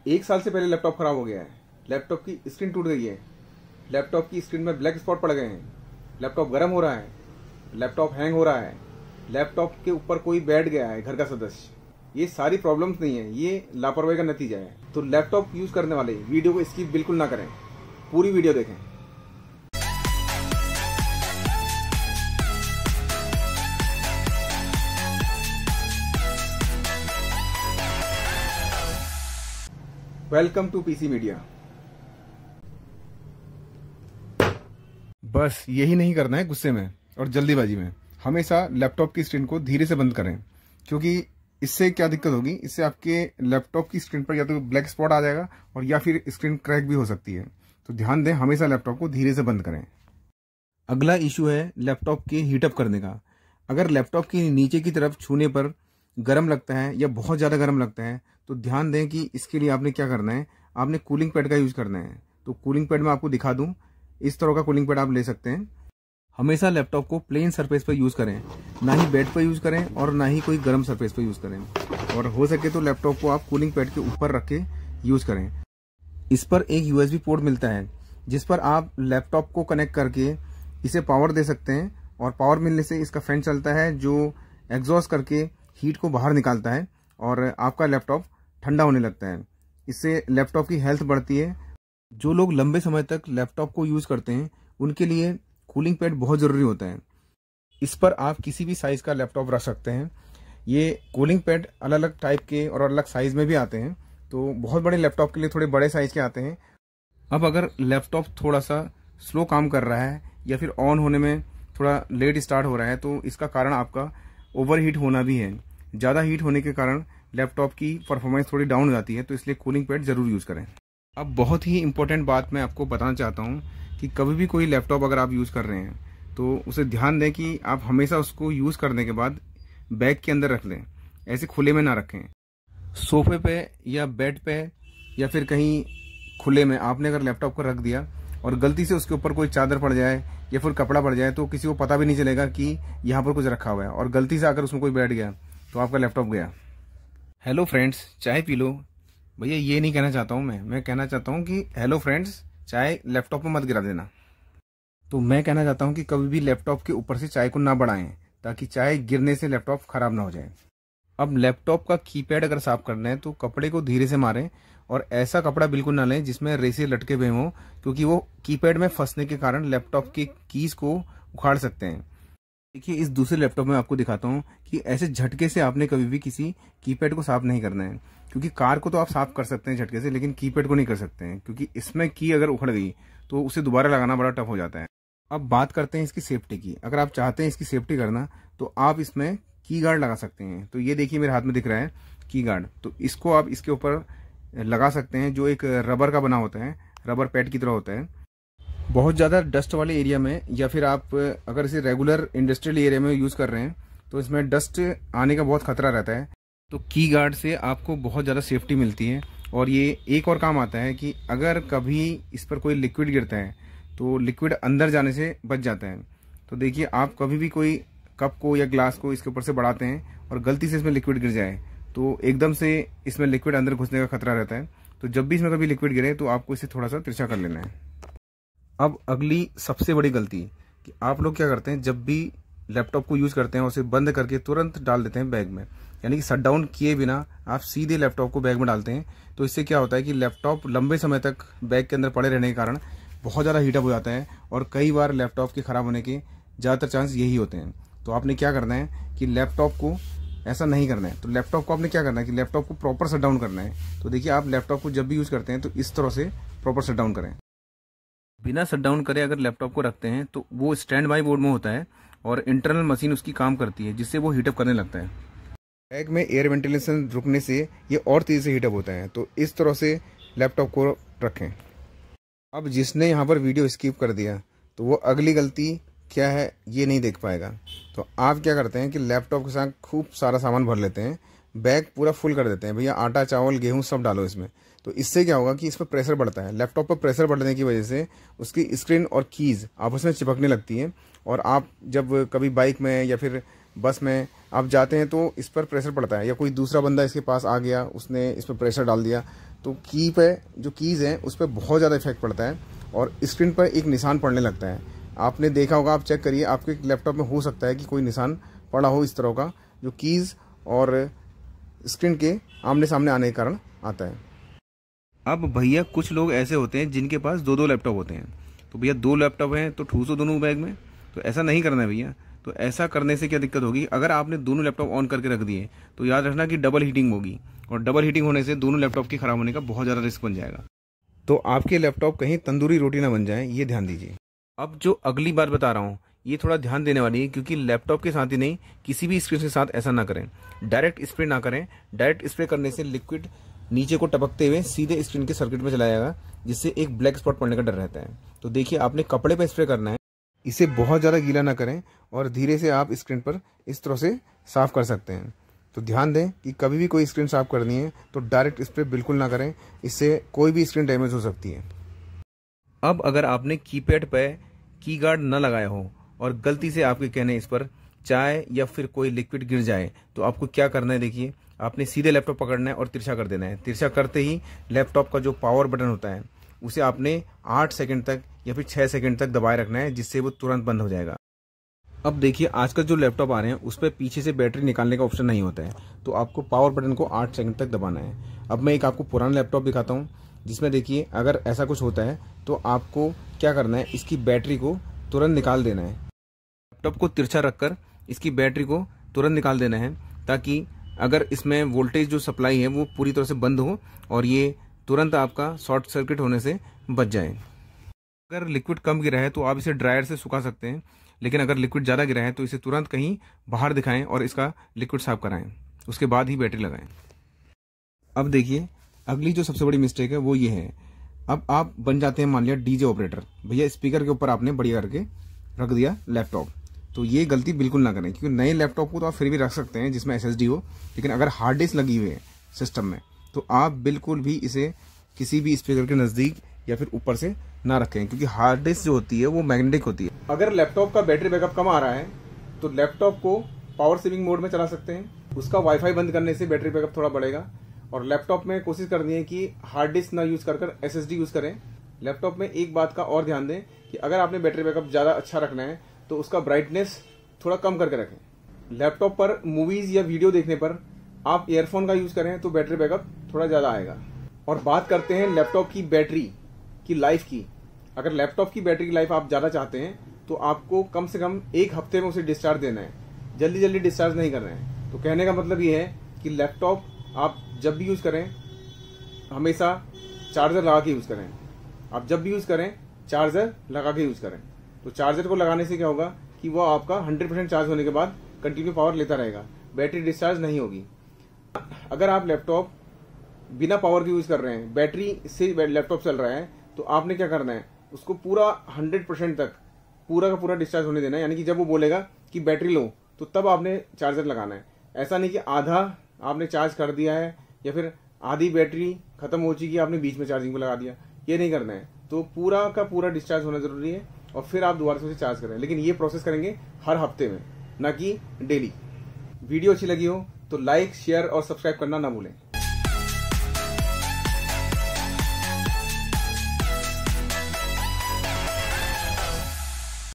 1 साल से पहले लैपटॉप खराब हो गया है, लैपटॉप की स्क्रीन टूट गई है, लैपटॉप की स्क्रीन में ब्लैक स्पॉट पड़ गए हैं, लैपटॉप गर्म हो रहा है, लैपटॉप हैंग हो रहा है, लैपटॉप के ऊपर कोई बैठ गया है घर का सदस्य। ये सारी प्रॉब्लम्स नहीं है, ये लापरवाही का नतीजा है। तो लैपटॉप यूज करने वाले वीडियो को स्किप बिल्कुल ना करें, पूरी वीडियो देखें। Welcome to PC media. बस यही नहीं करना है गुस्से में और जल्दीबाजी में। हमेशा लैपटॉप की स्क्रीन को धीरे से बंद करें, क्योंकि इससे क्या दिक्कत होगी, इससे आपके लैपटॉप की स्क्रीन पर या तो ब्लैक स्पॉट आ जाएगा और या फिर स्क्रीन क्रैक भी हो सकती है। तो ध्यान दें, हमेशा लैपटॉप को धीरे से बंद करें। अगला इशू है लैपटॉप के हीटअप करने का। अगर लैपटॉप के नीचे की तरफ छूने पर गर्म लगता है या बहुत ज़्यादा गर्म लगता है तो ध्यान दें कि इसके लिए आपने क्या करना है, आपने कूलिंग पैड का यूज़ करना है। तो कूलिंग पैड मैं आपको दिखा दूं, इस तरह का कूलिंग पैड आप ले सकते हैं। हमेशा लैपटॉप को प्लेन सरफेस पर यूज़ करें, ना ही बेड पर यूज़ करें और ना ही कोई गर्म सरफेस पर यूज़ करें। और हो सके तो लैपटॉप को आप कूलिंग पैड के ऊपर रख के यूज़ करें। इस पर एक USB पोर्ट मिलता है जिस पर आप लैपटॉप को कनेक्ट करके इसे पावर दे सकते हैं और पावर मिलने से इसका फैन चलता है जो एग्जॉस्ट करके हीट को बाहर निकालता है और आपका लैपटॉप ठंडा होने लगता है। इससे लैपटॉप की हेल्थ बढ़ती है। जो लोग लंबे समय तक लैपटॉप को यूज़ करते हैं उनके लिए कूलिंग पैड बहुत ज़रूरी होता है। इस पर आप किसी भी साइज़ का लैपटॉप रख सकते हैं। ये कूलिंग पैड अलग अलग टाइप के और अलग साइज़ में भी आते हैं। तो बहुत बड़े लैपटॉप के लिए थोड़े बड़े साइज़ के आते हैं। अब अगर लैपटॉप थोड़ा सा स्लो काम कर रहा है या फिर ऑन होने में थोड़ा लेट स्टार्ट हो रहा है तो इसका कारण आपका ओवर हीट होना भी है। ज़्यादा हीट होने के कारण लैपटॉप की परफॉर्मेंस थोड़ी डाउन हो जाती है, तो इसलिए कूलिंग पैड ज़रूर यूज़ करें। अब बहुत ही इंपॉर्टेंट बात मैं आपको बताना चाहता हूँ कि कभी भी कोई लैपटॉप अगर आप यूज़ कर रहे हैं तो उसे ध्यान दें कि आप हमेशा उसको यूज़ करने के बाद बैग के अंदर रख लें, ऐसे खुले में ना रखें। सोफे पे या बेड पे या फिर कहीं खुले में आपने अगर लैपटॉप को रख दिया और गलती से उसके ऊपर कोई चादर पड़ जाए या फिर कपड़ा पड़ जाए तो किसी को पता भी नहीं चलेगा कि यहाँ पर कुछ रखा हुआ है, और गलती से अगर उसमें कोई बैठ गया तो आपका लैपटॉप गया। हेलो फ्रेंड्स, चाय पी लो। भैया ये नहीं कहना चाहता हूँ मैं कहना चाहता हूँ कि हेलो फ्रेंड्स, चाय लैपटॉप में मत गिरा देना। तो मैं कहना चाहता हूँ कि कभी भी लैपटॉप के ऊपर से चाय को ना बढ़ाएं ताकि चाय गिरने से लैपटॉप खराब ना हो जाए। अब लैपटॉप का कीपैड अगर साफ करना है तो कपड़े को धीरे से मारें और ऐसा कपड़ा बिल्कुल ना लें जिसमें रेसे लटके हुए हों, क्योंकि वो कीपैड में फंसने के कारण लैपटॉप के कीज को उखाड़ सकते हैं। देखिए, इस दूसरे लैपटॉप में आपको दिखाता हूँ कि ऐसे झटके से आपने कभी भी किसी कीपैड को साफ नहीं करना है, क्योंकि कार को तो आप साफ कर सकते हैं झटके से, लेकिन कीपैड को नहीं कर सकते हैं, क्योंकि इसमें की अगर उखड़ गई तो उसे दोबारा लगाना बड़ा टफ हो जाता है। अब बात करते हैं इसकी सेफ्टी की। अगर आप चाहते हैं इसकी सेफ्टी करना तो आप इसमें की गार्ड लगा सकते हैं। तो ये देखिए, मेरे हाथ में दिख रहा है की गार्ड, तो इसको आप इसके ऊपर लगा सकते हैं, जो एक रबर का बना होता है, रबर पैड की तरह होता है। बहुत ज़्यादा डस्ट वाले एरिया में या फिर आप अगर इसे रेगुलर इंडस्ट्रियल एरिया में यूज़ कर रहे हैं तो इसमें डस्ट आने का बहुत खतरा रहता है। तो की गार्ड से आपको बहुत ज़्यादा सेफ्टी मिलती है। और ये एक और काम आता है कि अगर कभी इस पर कोई लिक्विड गिरता है तो लिक्विड अंदर जाने से बच जाता है। तो देखिए, आप कभी भी कोई कप को या ग्लास को इसके ऊपर से बढ़ाते हैं और गलती से इसमें लिक्विड गिर जाए तो एकदम से इसमें लिक्विड अंदर घुसने का खतरा रहता है। तो जब भी इसमें कभी लिक्विड गिरे तो आपको इसे थोड़ा सा तिरछा कर लेना है। अब अगली सबसे बड़ी गलती कि आप लोग क्या करते हैं, जब भी लैपटॉप को यूज़ करते हैं उसे बंद करके तुरंत डाल देते हैं बैग में, यानी कि शट डाउन किए बिना आप सीधे लैपटॉप को बैग में डालते हैं। तो इससे क्या होता है कि लैपटॉप लंबे समय तक बैग के अंदर पड़े रहने के कारण बहुत ज़्यादा हीटअप हो जाता है और कई बार लैपटॉप के ख़राब होने के ज़्यादातर चांस यही होते हैं। तो आपने क्या करना है कि लैपटॉप को ऐसा नहीं करना है। तो लैपटॉप को आपने क्या करना है कि लैपटॉप को प्रॉपर शट डाउन करना है। तो देखिए, आप लैपटॉप को जब भी यूज़ करते हैं तो इस तरह से प्रॉपर शट डाउन करें। बिना शट डाउन करे अगर लैपटॉप को रखते हैं तो वो स्टैंड बाई मोड में होता है और इंटरनल मशीन उसकी काम करती है, जिससे वो हीटअप करने लगता है। बैग में एयर वेंटिलेशन रुकने से ये और तेज़ी से हीटअप होता है। तो इस तरह से लैपटॉप को रखें। अब जिसने यहाँ पर वीडियो स्किप कर दिया तो वो अगली गलती क्या है ये नहीं देख पाएगा। तो आप क्या करते हैं कि लैपटॉप के साथ खूब सारा सामान भर लेते हैं, बैग पूरा फुल कर देते हैं, भैया आटा चावल गेहूं सब डालो इसमें। तो इससे क्या होगा कि इस पर प्रेशर बढ़ता है। लैपटॉप पर प्रेशर बढ़ने की वजह से उसकी स्क्रीन और कीज़ आपस में चिपकने लगती हैं और आप जब कभी बाइक में या फिर बस में आप जाते हैं तो इस पर प्रेशर पड़ता है, या कोई दूसरा बंदा इसके पास आ गया, उसने इस पर प्रेशर डाल दिया तो की पे जो कीज़ हैं उस पर बहुत ज़्यादा इफेक्ट पड़ता है और स्क्रीन पर एक निशान पड़ने लगता है। आपने देखा होगा, आप चेक करिए, आपके लैपटॉप में हो सकता है कि कोई निशान पड़ा हो इस तरह का, जो कीज़ और स्क्रीन के आमने सामने आने के कारण आता है। अब भैया कुछ लोग ऐसे होते हैं जिनके पास 2-2 लैपटॉप होते हैं, तो भैया 2 लैपटॉप हैं तो ठूसो दोनों बैग में, तो ऐसा नहीं करना है भैया। तो ऐसा करने से क्या दिक्कत होगी, अगर आपने दोनों लैपटॉप ऑन करके रख दिए तो याद रखना कि डबल हीटिंग होगी, और डबल हीटिंग होने से दोनों लैपटॉप के खराब होने का बहुत ज़्यादा रिस्क बन जाएगा। तो आपके लैपटॉप कहीं तंदूरी रोटी ना बन जाए, ये ध्यान दीजिए। अब जो अगली बात बता रहा हूँ ये थोड़ा ध्यान देने वाली है, क्योंकि लैपटॉप के साथ ही नहीं, किसी भी स्क्रीन के साथ ऐसा ना करें। डायरेक्ट स्प्रे ना करें। डायरेक्ट स्प्रे करने से लिक्विड नीचे को टपकते हुए सीधे स्क्रीन के सर्किट में चला जाएगा, जिससे एक ब्लैक स्पॉट पड़ने का डर रहता है। तो देखिए, आपने कपड़े पर स्प्रे करना है, इसे बहुत ज़्यादा गीला ना करें और धीरे से आप स्क्रीन पर इस तरह से साफ़ कर सकते हैं। तो ध्यान दें कि कभी भी कोई स्क्रीन साफ़ करनी है तो डायरेक्ट स्प्रे बिल्कुल ना करें, इससे कोई भी स्क्रीन डैमेज हो सकती है। अब अगर आपने कीपैड पर की गार्ड न लगाया हो और गलती से आपके कहने इस पर चाय या फिर कोई लिक्विड गिर जाए, तो आपको क्या करना है, देखिए, आपने सीधे लैपटॉप पकड़ना है और तिरछा कर देना है। तिरछा करते ही लैपटॉप का जो पावर बटन होता है उसे आपने 8 सेकंड तक या फिर 6 सेकंड तक दबाए रखना है, जिससे वो तुरंत बंद हो जाएगा। अब देखिए, आजकल जो लैपटॉप आ रहे हैं उस पर पीछे से बैटरी निकालने का ऑप्शन नहीं होता है, तो आपको पावर बटन को 8 सेकंड तक दबाना है। अब मैं एक आपको पुराना लैपटॉप दिखाता हूँ, जिसमें देखिए अगर ऐसा कुछ होता है तो आपको क्या करना है, इसकी बैटरी को तुरंत निकाल देना है। लैपटॉप को तिरछा रखकर इसकी बैटरी को तुरंत निकाल देना है, ताकि अगर इसमें वोल्टेज जो सप्लाई है वो पूरी तरह से बंद हो और ये तुरंत आपका शॉर्ट सर्किट होने से बच जाए। अगर लिक्विड कम गिरा है तो आप इसे ड्रायर से सुखा सकते हैं, लेकिन अगर लिक्विड ज़्यादा गिरा है तो इसे तुरंत कहीं बाहर दिखाएं और इसका लिक्विड साफ कराएं, उसके बाद ही बैटरी लगाएं। अब देखिए, अगली जो सबसे बड़ी मिस्टेक है वो ये है, अब आप बन जाते हैं मान लिया डीजे ऑपरेटर। भैया स्पीकर के ऊपर आपने बढ़िया करके रख दिया लैपटॉप, तो ये गलती बिल्कुल ना करें, क्योंकि नए लैपटॉप को तो आप फिर भी रख सकते हैं जिसमें SSD हो, लेकिन अगर हार्ड डिस्क लगी हुई है सिस्टम में तो आप बिल्कुल भी इसे किसी भी स्पीकर के नज़दीक या फिर ऊपर से ना रखें, क्योंकि हार्ड डिस्क जो होती है वो मैग्नेटिक होती है। अगर लैपटॉप का बैटरी बैकअप कम आ रहा है तो लैपटॉप को पावर सेविंग मोड में चला सकते हैं, उसका वाईफाई बंद करने से बैटरी बैकअप थोड़ा बढ़ेगा। और लैपटॉप में कोशिश करनी है कि हार्ड डिस्क ना यूज कर SSD यूज करें। लैपटॉप में एक बात का और ध्यान दें कि अगर आपने बैटरी बैकअप ज़्यादा अच्छा रखना है तो उसका ब्राइटनेस थोड़ा कम करके रखें। लैपटॉप पर मूवीज या वीडियो देखने पर आप ईयरफोन का यूज करें तो बैटरी बैकअप थोड़ा ज़्यादा आएगा। और बात करते हैं लैपटॉप की बैटरी की लाइफ की। अगर लैपटॉप की बैटरी की लाइफ आप ज़्यादा चाहते हैं तो आपको कम से कम 1 हफ्ते में उसे डिस्चार्ज देना है, जल्दी जल्दी डिस्चार्ज नहीं करना है। तो कहने का मतलब ये है कि लैपटॉप आप जब भी यूज़ करें हमेशा चार्जर लगा के यूज़ करें। आप जब भी यूज़ करें चार्जर लगा के यूज़ करें। तो चार्जर को लगाने से क्या होगा कि वो आपका 100% चार्ज होने के बाद कंटिन्यू पावर लेता रहेगा, बैटरी डिस्चार्ज नहीं होगी। अगर आप लैपटॉप बिना पावर के यूज़ कर रहे हैं, बैटरी से लैपटॉप चल रहा है, तो आपने क्या करना है, उसको पूरा 100% तक पूरा का पूरा डिस्चार्ज होने देना है। यानी कि जब वो बोलेगा कि बैटरी लो तो तब आपने चार्जर लगाना है। ऐसा नहीं कि आधा आपने चार्ज कर दिया है या फिर आधी बैटरी खत्म हो चुकी है आपने बीच में चार्जिंग को लगा दिया, ये नहीं करना है। तो पूरा का पूरा डिस्चार्ज होना जरूरी है और फिर आप दोबारा से उसे चार्ज करें, लेकिन ये प्रोसेस करेंगे हर हफ्ते में, ना कि डेली। वीडियो अच्छी लगी हो तो लाइक, शेयर और सब्सक्राइब करना ना भूलें।